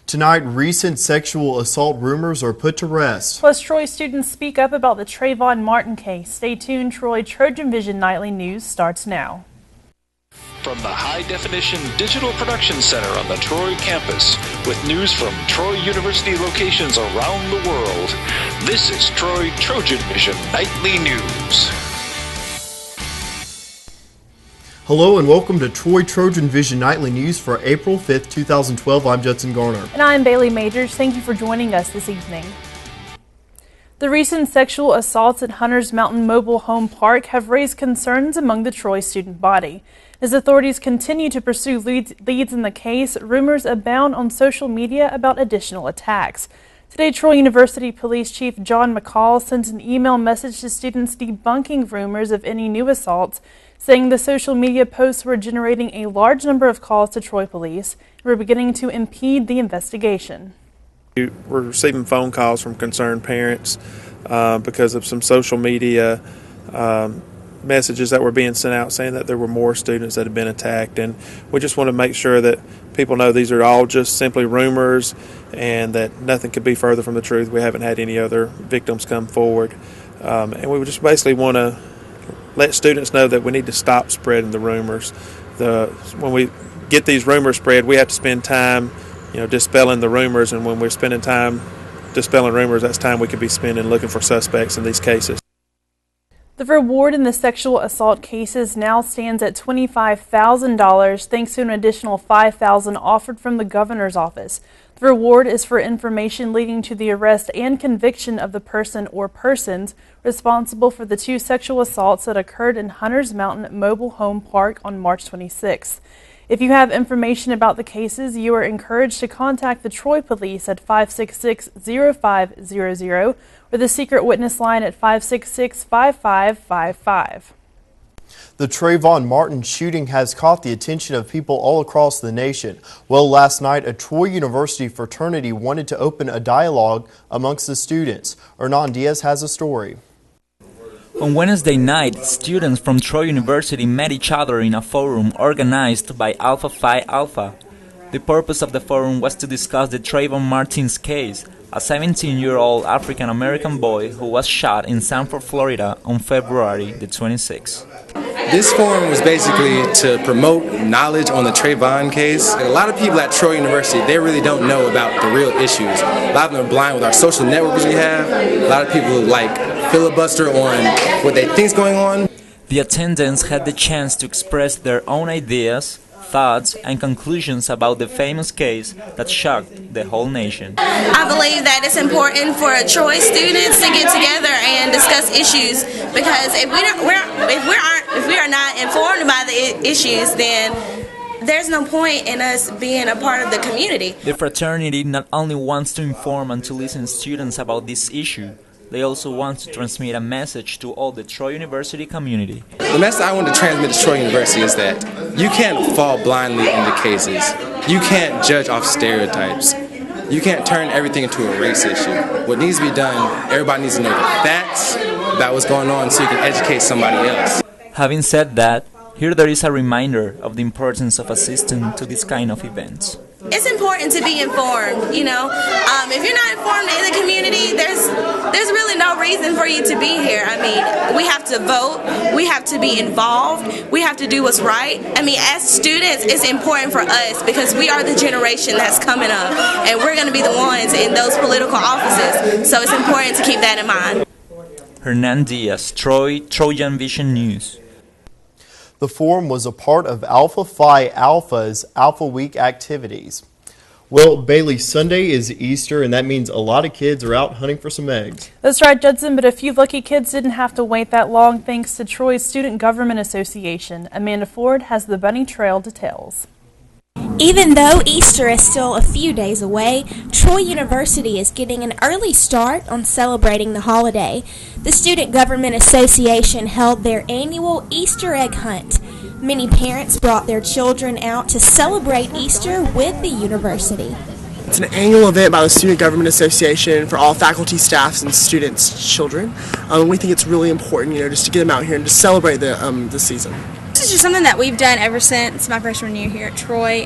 Tonight, recent sexual assault rumors are put to rest. Plus, Troy students speak up about the Trayvon Martin case. Stay tuned. Troy TrojanVision Nightly News starts now. From the high-definition digital production center on the Troy campus, with news from Troy University locations around the world, this is Troy TrojanVision Nightly News. Hello and welcome to Troy TrojanVision Nightly News for April 5th, 2012. I'm Judson Garner. And I'm Bailey Majors. Thank you for joining us this evening. The recent sexual assaults at Hunters Mountain Mobile Home Park have raised concerns among the Troy student body. As authorities continue to pursue leads in the case, rumors abound on social media about additional attacks. Today, Troy University Police Chief John McCall sent an email message to students debunking rumors of any new assaults, saying the social media posts were generating a large number of calls to Troy police and were beginning to impede the investigation. We're receiving phone calls from concerned parents because of some social media messages that were being sent out saying that there were more students that had been attacked, and we just want to make sure that people know these are all just simply rumors and that nothing could be further from the truth. We haven't had any other victims come forward, and we just basically want to let students know that we need to stop spreading the rumors. When we get these rumors spread, we have to spend time, dispelling the rumors, and when we're spending time dispelling rumors, that's time we could be spending looking for suspects in these cases. The reward in the sexual assault cases now stands at $25,000 thanks to an additional $5,000 offered from the governor's office. The reward is for information leading to the arrest and conviction of the person or persons responsible for the two sexual assaults that occurred in Hunters Mountain Mobile Home Park on March 26th. If you have information about the cases, you are encouraged to contact the Troy Police at 566-0500 or the Secret Witness Line at 566-5555. The Trayvon Martin shooting has caught the attention of people all across the nation. Well, last night, a Troy University fraternity wanted to open a dialogue amongst the students. Hernan Diaz has a story. On Wednesday night, students from Troy University met each other in a forum organized by Alpha Phi Alpha. The purpose of the forum was to discuss the Trayvon Martin's case, a 17-year-old African-American boy who was shot in Sanford, Florida on February the 26th. This forum was basically to promote knowledge on the Trayvon case. A lot of people at Troy University, they really don't know about the real issues. A lot of them are blind with our social networks we have. A lot of people filibuster on what they think is going on. The attendants had the chance to express their own ideas, thoughts, and conclusions about the famous case that shocked the whole nation. I believe that it's important for Troy students to get together and discuss issues, because if we are not informed about the issues, then there's no point in us being a part of the community. The fraternity not only wants to inform and to listen to students about this issue, they also want to transmit a message to all the Troy University community. The message I want to transmit to Troy University is that you can't fall blindly into cases. You can't judge off stereotypes. You can't turn everything into a race issue. What needs to be done, everybody needs to know the facts about what's going on so you can educate somebody else. Having said that, here there is a reminder of the importance of assisting to this kind of events. It's important to be informed, If you're not informed in the community, there's really no reason for you to be here. We have to vote, we have to be involved, we have to do what's right. As students, it's important for us because we are the generation that's coming up, and we're going to be the ones in those political offices, so it's important to keep that in mind. Hernan Diaz, Troy TrojanVision News. The forum was a part of Alpha Phi Alpha's Alpha Week activities. Well, Bailey, Sunday is Easter, and that means a lot of kids are out hunting for some eggs. That's right, Judson, but a few lucky kids didn't have to wait that long thanks to Troy's Student Government Association. Amanda Ford has the Bunny Trail details. Even though Easter is still a few days away, Troy University is getting an early start on celebrating the holiday. The Student Government Association held their annual Easter egg hunt. Many parents brought their children out to celebrate Easter with the university. It's an annual event by the Student Government Association for all faculty, staffs, and students' children. We think it's really important, just to get them out here and to celebrate the season. This is just something that we've done ever since my freshman year here at Troy.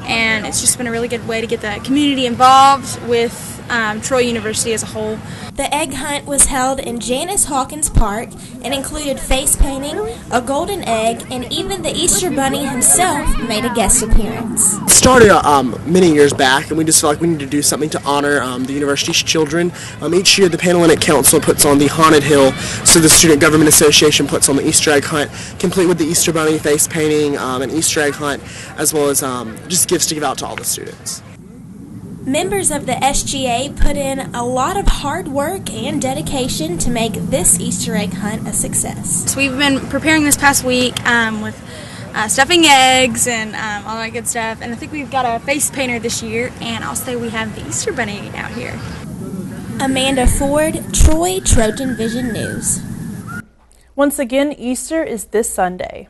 and it's just been a really good way to get the community involved with Troy University as a whole. The egg hunt was held in Janice Hawkins Park and included face painting, a golden egg, and even the Easter Bunny himself made a guest appearance. It started many years back, and we just felt like we need to do something to honor the university's children. Each year the Panhellenic Council puts on the Haunted Hill, so the Student Government Association puts on the Easter egg hunt, complete with the Easter Bunny face painting, an Easter egg hunt, as well as just gifts to give out to all the students. Members of the SGA put in a lot of hard work and dedication to make this Easter egg hunt a success. So we've been preparing this past week with stuffing eggs and all that good stuff, and I think we've got a face painter this year, and also we have the Easter Bunny out here. Amanda Ford, Troy, TrojanVision News. Once again, Easter is this Sunday.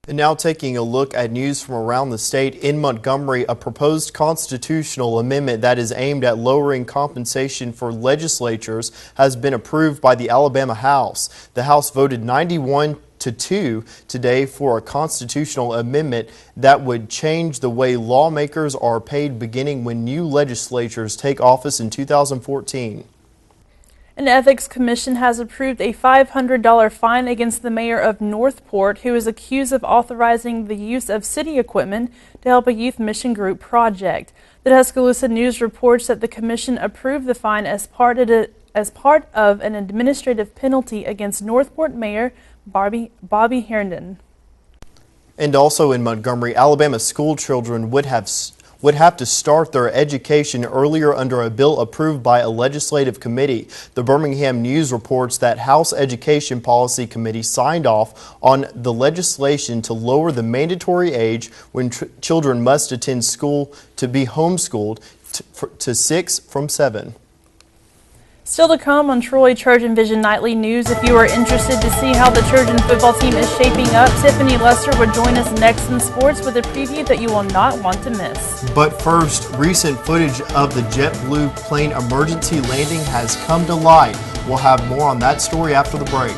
And now taking a look at news from around the state. In Montgomery, a proposed constitutional amendment that is aimed at lowering compensation for legislatures has been approved by the Alabama House. The House voted 91-2 today for a constitutional amendment that would change the way lawmakers are paid beginning when new legislatures take office in 2014. An ethics commission has approved a $500 fine against the mayor of Northport, who is accused of authorizing the use of city equipment to help a youth mission group project. The Tuscaloosa News reports that the commission approved the fine as part of an administrative penalty against Northport Mayor Bobby Herndon. And also in Montgomery, Alabama school children would have to start their education earlier under a bill approved by a legislative committee. The Birmingham News reports that House Education Policy Committee signed off on the legislation to lower the mandatory age when children must attend school to be homeschooled to 6 from 7. Still to come on Troy TrojanVision Nightly News. If you are interested to see how the Trojan football team is shaping up, Tiffany Lester will join us next in sports with a preview that you will not want to miss. But first, recent footage of the JetBlue plane emergency landing has come to light. We'll have more on that story after the break.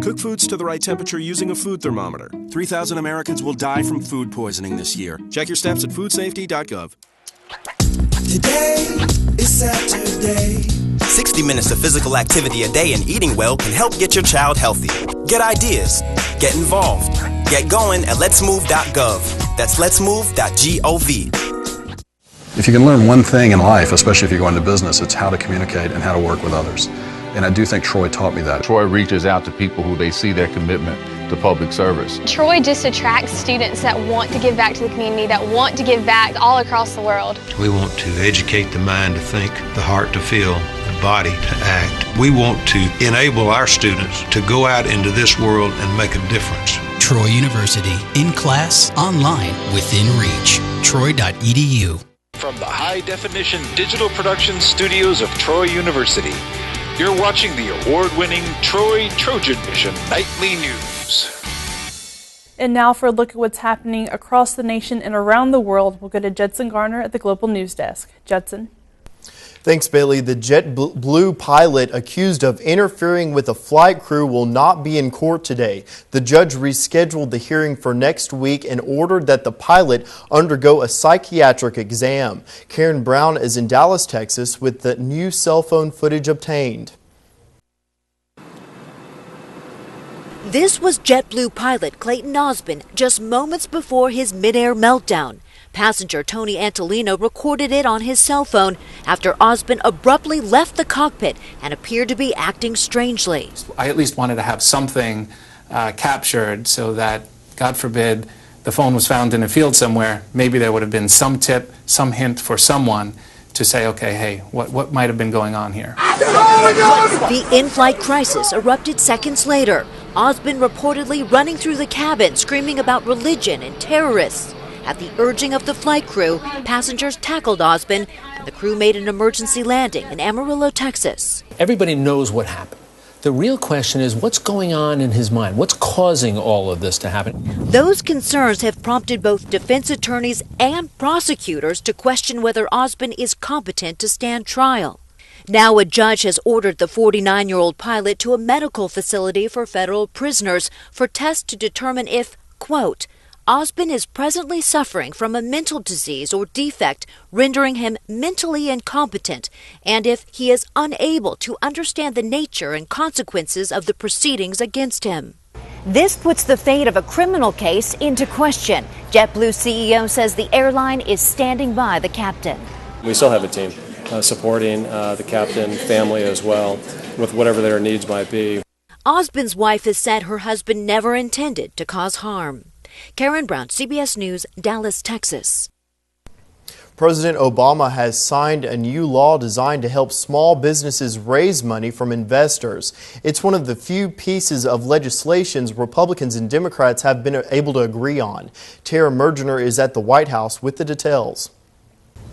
Cook foods to the right temperature using a food thermometer. 3,000 Americans will die from food poisoning this year. Check your steps at foodsafety.gov. Today is Saturday. 60 minutes of physical activity a day and eating well can help get your child healthy. Get ideas, get involved, get going at letsmove.gov. That's letsmove.gov. If you can learn one thing in life, especially if you go into business, it's how to communicate and how to work with others. And I do think Troy taught me that. Troy reaches out to people who they see their commitment to public service. Troy just attracts students that want to give back to the community, that want to give back all across the world. We want to educate the mind to think, the heart to feel, the body to act. We want to enable our students to go out into this world and make a difference. Troy University, in class, online, within reach. Troy.edu. From the high-definition digital production studios of Troy University, you're watching the award-winning Troy TrojanVision Nightly News. And now for a look at what's happening across the nation and around the world, we'll go to Judson Garner at the Global News Desk. Judson. Thanks, Bailey. The JetBlue pilot accused of interfering with a flight crew will not be in court today. The judge rescheduled the hearing for next week and ordered that the pilot undergo a psychiatric exam. Karen Brown is in Dallas, Texas, with the new cell phone footage obtained. This was JetBlue pilot Clayton Osbin just moments before his midair meltdown. Passenger Tony Antolino recorded it on his cell phone after Osbin abruptly left the cockpit and appeared to be acting strangely. I at least wanted to have something captured so that, God forbid, the phone was found in a field somewhere. Maybe there would have been some tip, some hint for someone to say, okay, hey, what might have been going on here? The in-flight crisis erupted seconds later. Osbin reportedly running through the cabin, screaming about religion and terrorists. At the urging of the flight crew, passengers tackled Osbin, and the crew made an emergency landing in Amarillo, Texas. Everybody knows what happened. The real question is what's going on in his mind? What's causing all of this to happen? Those concerns have prompted both defense attorneys and prosecutors to question whether Osbin is competent to stand trial. Now a judge has ordered the 49-year-old pilot to a medical facility for federal prisoners for tests to determine if, quote, Osbin is presently suffering from a mental disease or defect rendering him mentally incompetent, and if he is unable to understand the nature and consequences of the proceedings against him. This puts the fate of a criminal case into question. JetBlue CEO says the airline is standing by the captain. We still have a team supporting the captain family as well with whatever their needs might be. Osbin's wife has said her husband never intended to cause harm. Karen Brown, CBS News, Dallas, Texas. President Obama has signed a new law designed to help small businesses raise money from investors. It's one of the few pieces of legislation Republicans and Democrats have been able to agree on. Tara Mergener is at the White House with the details.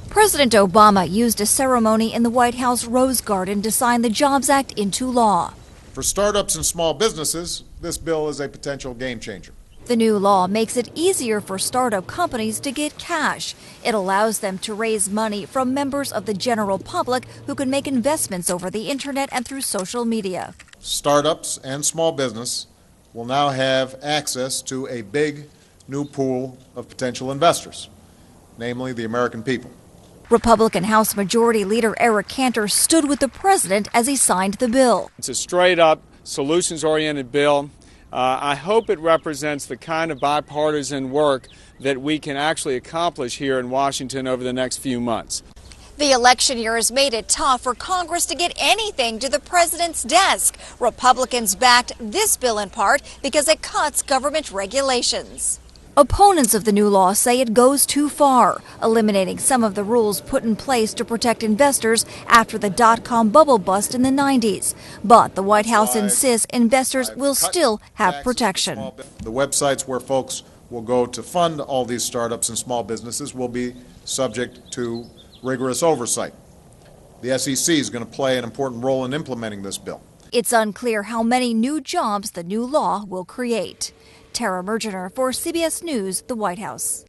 President Obama used a ceremony in the White House Rose Garden to sign the Jobs Act into law. For startups and small businesses, this bill is a potential game changer. The new law makes it easier for startup companies to get cash. It allows them to raise money from members of the general public who can make investments over the internet and through social media. Startups and small business will now have access to a big new pool of potential investors, namely the American people. Republican House Majority Leader Eric Cantor stood with the president as he signed the bill. It's a straight-up, solutions-oriented bill. I hope it represents the kind of bipartisan work that we can actually accomplish here in Washington over the next few months. The election year has made it tough for Congress to get anything to the president's desk. Republicans backed this bill in part because it cuts government regulations. Opponents of the new law say it goes too far, eliminating some of the rules put in place to protect investors after the dot-com bubble bust in the 90s. But the White House insists investors will still have protection. The websites where folks will go to fund all these startups and small businesses will be subject to rigorous oversight. The SEC is going to play an important role in implementing this bill. It's unclear how many new jobs the new law will create. Tara Mergener for CBS News, the White House.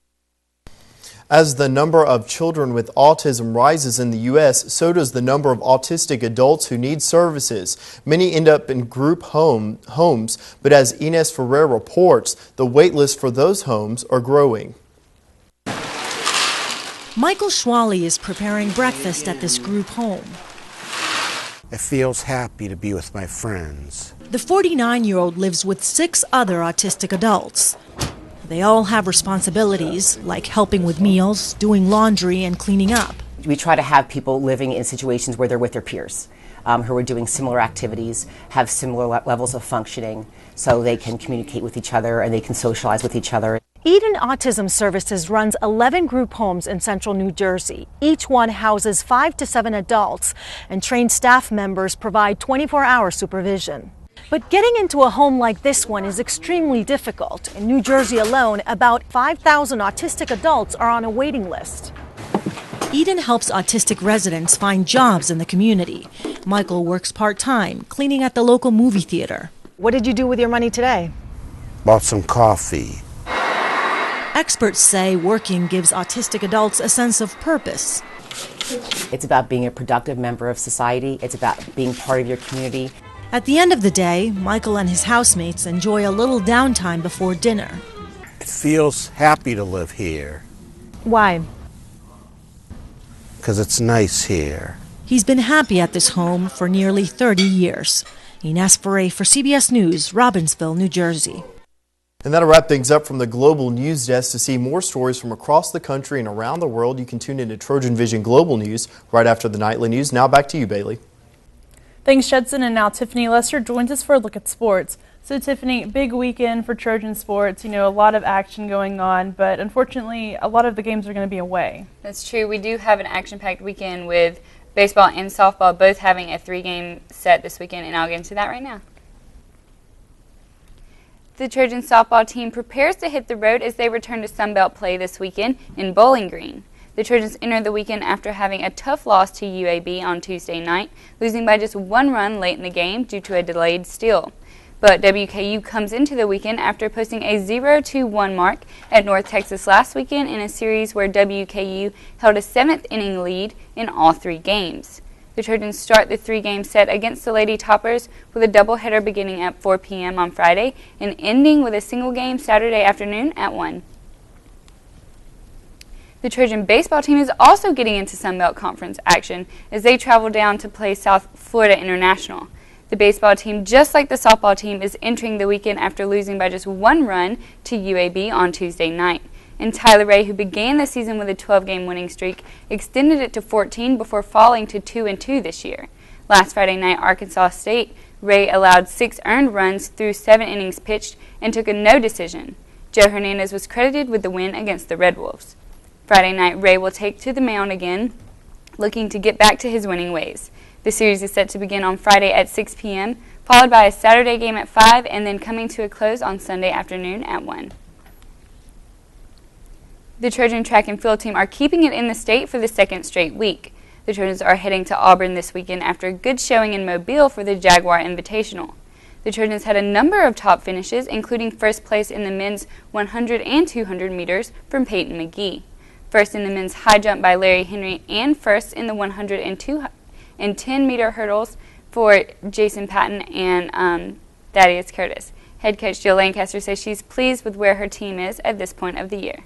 As the number of children with autism rises in the U.S., so does the number of autistic adults who need services. Many end up in group homes, but as Ines Ferrer reports, the wait list for those homes are growing. Michael Schwally is preparing breakfast at this group home. It feels happy to be with my friends. The 49-year-old lives with 6 other autistic adults. They all have responsibilities, like helping with meals, doing laundry, and cleaning up. We try to have people living in situations where they're with their peers, who are doing similar activities, have similar levels of functioning, so they can communicate with each other and they can socialize with each other. Eden Autism Services runs 11 group homes in central New Jersey. Each one houses 5 to 7 adults, and trained staff members provide 24-hour supervision. But getting into a home like this one is extremely difficult. In New Jersey alone, about 5,000 autistic adults are on a waiting list. Eden helps autistic residents find jobs in the community. Michael works part-time, cleaning at the local movie theater. What did you do with your money today? Bought some coffee. Experts say working gives autistic adults a sense of purpose. It's about being a productive member of society. It's about being part of your community. At the end of the day, Michael and his housemates enjoy a little downtime before dinner. It feels happy to live here. Why? Because it's nice here. He's been happy at this home for nearly 30 years. Ines Ferrer for CBS News, Robbinsville, New Jersey. And that'll wrap things up from the Global News Desk. To see more stories from across the country and around the world, you can tune into Trojan Vision Global News right after the nightly news. Now back to you, Bailey. Thanks, Judson. And now Tiffany Lester joins us for a look at sports. So, Tiffany, big weekend for Trojan sports. You know, a lot of action going on, but unfortunately, a lot of the games are going to be away. That's true. We do have an action-packed weekend with baseball and softball both having a 3-game set this weekend, and I'll get into that right now. The Trojan softball team prepares to hit the road as they return to Sunbelt play this weekend in Bowling Green. The Trojans entered the weekend after having a tough loss to UAB on Tuesday night, losing by just 1 run late in the game due to a delayed steal. But WKU comes into the weekend after posting a 0-1 mark at North Texas last weekend in a series where WKU held a 7th inning lead in all 3 games. The Trojans start the 3-game set against the Lady Toppers with a doubleheader beginning at 4 p.m. on Friday and ending with a single game Saturday afternoon at 1. The Trojan baseball team is also getting into Sun Belt Conference action as they travel down to play South Florida International. The baseball team, just like the softball team, is entering the weekend after losing by just 1 run to UAB on Tuesday night. And Tyler Ray, who began the season with a 12-game winning streak, extended it to 14 before falling to 2-2 this year. Last Friday night, Arkansas State, Ray allowed 6 earned runs through 7 innings pitched and took a no decision. Joe Hernandez was credited with the win against the Red Wolves. Friday night, Ray will take to the mound again, looking to get back to his winning ways. The series is set to begin on Friday at 6 p.m., followed by a Saturday game at 5, and then coming to a close on Sunday afternoon at 1. The Trojan track and field team are keeping it in the state for the 2nd straight week. The Trojans are heading to Auburn this weekend after a good showing in Mobile for the Jaguar Invitational. The Trojans had a number of top finishes, including first place in the men's 100 and 200 meters from Peyton McGee, first in the men's high jump by Larry Henry, and first in the 100 and 10-meter hurdles for Jason Patton and Thaddeus Curtis. Head coach Jill Lancaster says she's pleased with where her team is at this point of the year.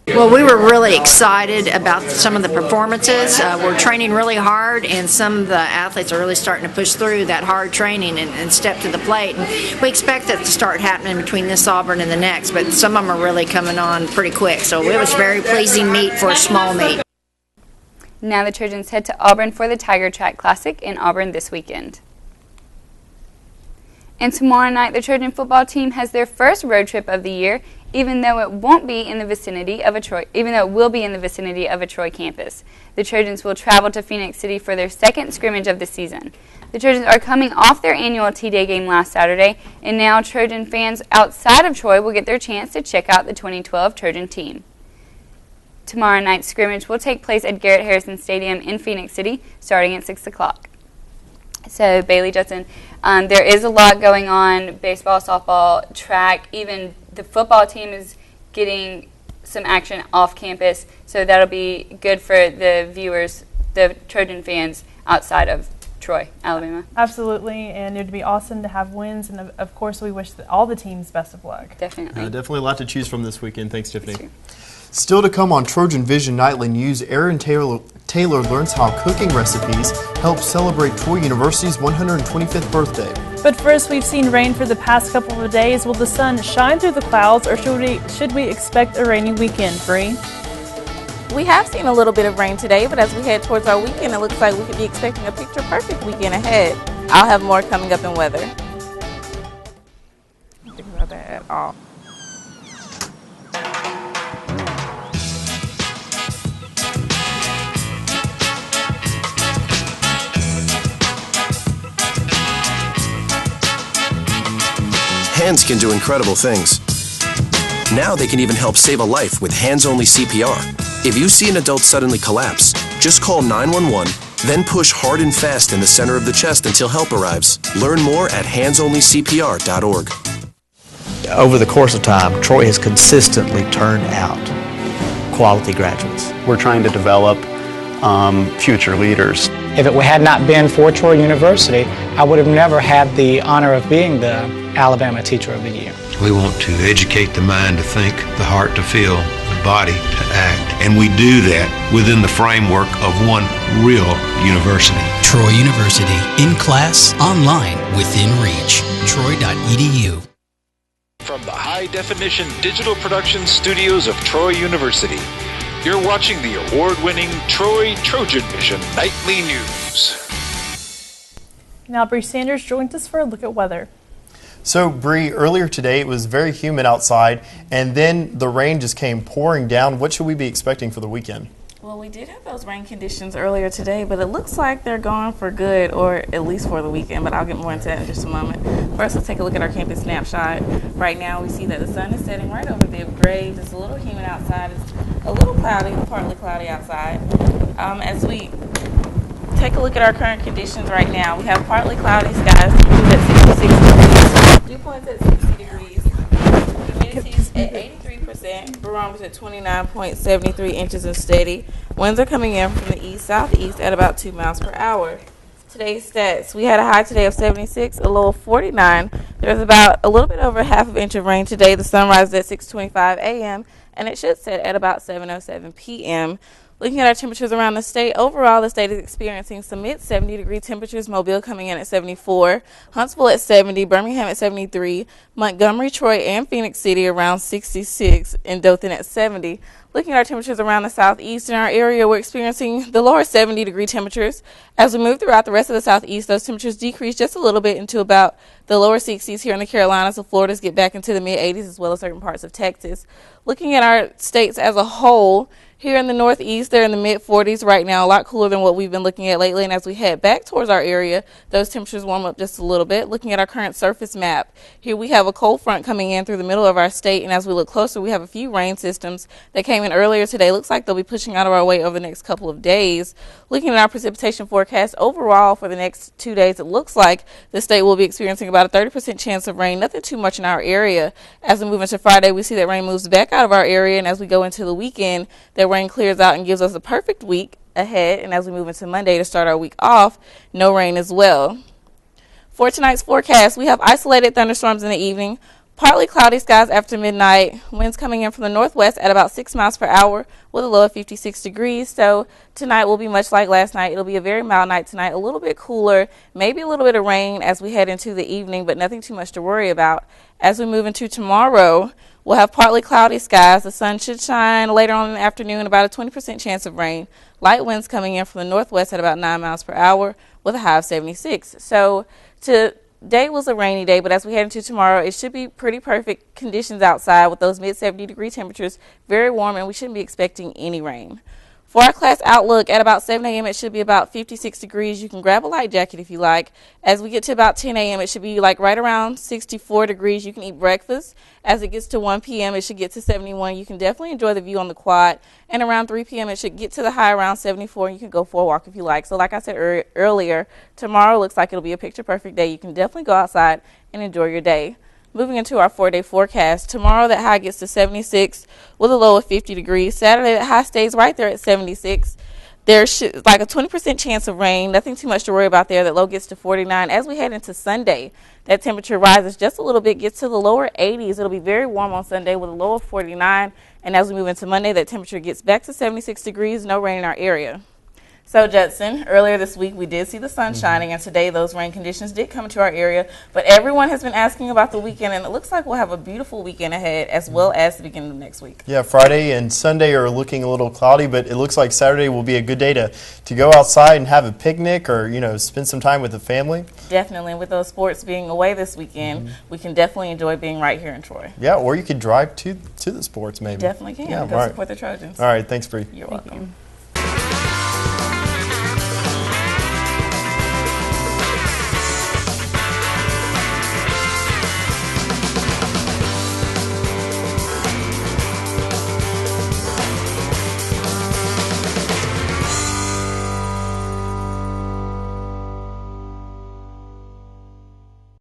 Well, we were really excited about some of the performances. We're training really hard, and some of the athletes are really starting to push through that hard training and step to the plate. And we expect that to start happening between this Auburn and the next, but some of them are really coming on pretty quick. So it was very pleasing meet for a small meet. Now the Trojans head to Auburn for the Tiger Track Classic in Auburn this weekend. And tomorrow night, the Trojan football team has their first road trip of the year, even though it will be in the vicinity of a Troy campus. The Trojans will travel to Phoenix City for their 2nd scrimmage of the season. The Trojans are coming off their annual T-Day game last Saturday, and now Trojan fans outside of Troy will get their chance to check out the 2012 Trojan team. Tomorrow night's scrimmage will take place at Garrett Harrison Stadium in Phoenix City, starting at 6 o'clock. So, Bailey Judson, there is a lot going on, baseball, softball, track, even the football team is getting some action off campus, so that'll be good for the viewers, the Trojan fans outside of Troy, Alabama. Absolutely, and it would be awesome to have wins, and of course we wish all the teams best of luck. Definitely. Definitely a lot to choose from this weekend. Thanks, Tiffany. Still to come on TrojanVision Nightly News, Aaron Taylor learns how cooking recipes help celebrate Troy University's 125th birthday. But first, we've seen rain for the past couple of days. Will the sun shine through the clouds, or should we expect a rainy weekend, Bree? We have seen a little bit of rain today, but as we head towards our weekend, it looks like we could be expecting a picture-perfect weekend ahead. I'll have more coming up in weather. Don't think about that at all. Hands can do incredible things. Now they can even help save a life with hands-only CPR. If you see an adult suddenly collapse, just call 911, then push hard and fast in the center of the chest until help arrives. Learn more at handsonlycpr.org. Over the course of time, Troy has consistently turned out quality graduates. We're trying to develop future leaders. If it had not been for Troy University, I would have never had the honor of being the Alabama Teacher of the Year. We want to educate the mind to think, the heart to feel, the body to act, and we do that within the framework of one real university. Troy University, in class, online, within reach. Troy.edu. From the high-definition digital production studios of Troy University, you're watching the award-winning TrojanVision Nightly News. Now, Bree Sanders joins us for a look at weather. So, Bree, earlier today it was very humid outside, and then the rain just came pouring down. What should we be expecting for the weekend? Well, we did have those rain conditions earlier today, but it looks like they're gone for good, or at least for the weekend, but I'll get more into that in just a moment. First, let's take a look at our campus snapshot. Right now, we see that the sun is setting right over the grades. It's a little humid outside. It's a little cloudy, partly cloudy outside. As we take a look at our current conditions right now, we have partly cloudy skies, at 66 degrees, dew points at 60 degrees, humidity's at 83%, barometer's at 29.73 inches and steady. Winds are coming in from the east-southeast at about 2 miles per hour. Today's stats: we had a high today of 76, a low of 49. There's about a little bit over half an inch of rain today. The sun rises at 6:25 a.m. and it should set at about 7:07 p.m. Looking at our temperatures around the state, overall the state is experiencing some mid-70 degree temperatures. Mobile coming in at 74, Huntsville at 70, Birmingham at 73, Montgomery, Troy, and Phoenix City around 66, and Dothan at 70. Looking at our temperatures around the southeast in our area, we're experiencing the lower 70 degree temperatures. As we move throughout the rest of the southeast, those temperatures decrease just a little bit into about the lower 60s here in the Carolinas. The Floridas get back into the mid-80s as well as certain parts of Texas. Looking at our states as a whole, here in the northeast, they're in the mid-40s right now, a lot cooler than what we've been looking at lately. And as we head back towards our area, those temperatures warm up just a little bit. Looking at our current surface map, here we have a cold front coming in through the middle of our state. And as we look closer, we have a few rain systems that came in earlier today. Looks like they'll be pushing out of our way over the next couple of days. Looking at our precipitation forecast, overall for the next 2 days, it looks like the state will be experiencing about a 30% chance of rain, nothing too much in our area. As we move into Friday, we see that rain moves back out of our area. And as we go into the weekend, that rain clears out and gives us a perfect week ahead. And as we move into Monday to start our week off, no rain as well. For tonight's forecast, we have isolated thunderstorms in the evening, partly cloudy skies after midnight, winds coming in from the northwest at about 6 miles per hour with a low of 56 degrees. So tonight will be much like last night. It'll be a very mild night tonight, a little bit cooler, maybe a little bit of rain as we head into the evening, but nothing too much to worry about. As we move into tomorrow, we'll have partly cloudy skies. The sun should shine later on in the afternoon, about a 20% chance of rain. Light winds coming in from the northwest at about 9 miles per hour with a high of 76. So today was a rainy day, but as we head into tomorrow, it should be pretty perfect conditions outside with those mid-70 degree temperatures, very warm, and we shouldn't be expecting any rain. For our class outlook, at about 7 a.m., it should be about 56 degrees. You can grab a light jacket if you like. As we get to about 10 a.m., it should be like right around 64 degrees. You can eat breakfast. As it gets to 1 p.m., it should get to 71. You can definitely enjoy the view on the quad. And around 3 p.m., it should get to the high around 74. You can go for a walk if you like. So like I said earlier, tomorrow looks like it'll be a picture-perfect day. You can definitely go outside and enjoy your day. Moving into our 4-day forecast, tomorrow that high gets to 76 with a low of 50 degrees. Saturday that high stays right there at 76. There's like a 20% chance of rain, nothing too much to worry about there. That low gets to 49. As we head into Sunday, that temperature rises just a little bit, gets to the lower 80s. It'll be very warm on Sunday with a low of 49. And as we move into Monday, that temperature gets back to 76 degrees, no rain in our area. So, Judson, earlier this week we did see the sun shining, and today those rain conditions did come to our area. But everyone has been asking about the weekend, and it looks like we'll have a beautiful weekend ahead as well as the beginning of next week. Yeah, Friday and Sunday are looking a little cloudy, but it looks like Saturday will be a good day to go outside and have a picnic or, spend some time with the family. Definitely. With those sports being away this weekend, we can definitely enjoy being right here in Troy. Yeah, or you could drive to the sports maybe. You definitely can. Yeah, go support the Trojans. All right, thanks, Bree. You're welcome.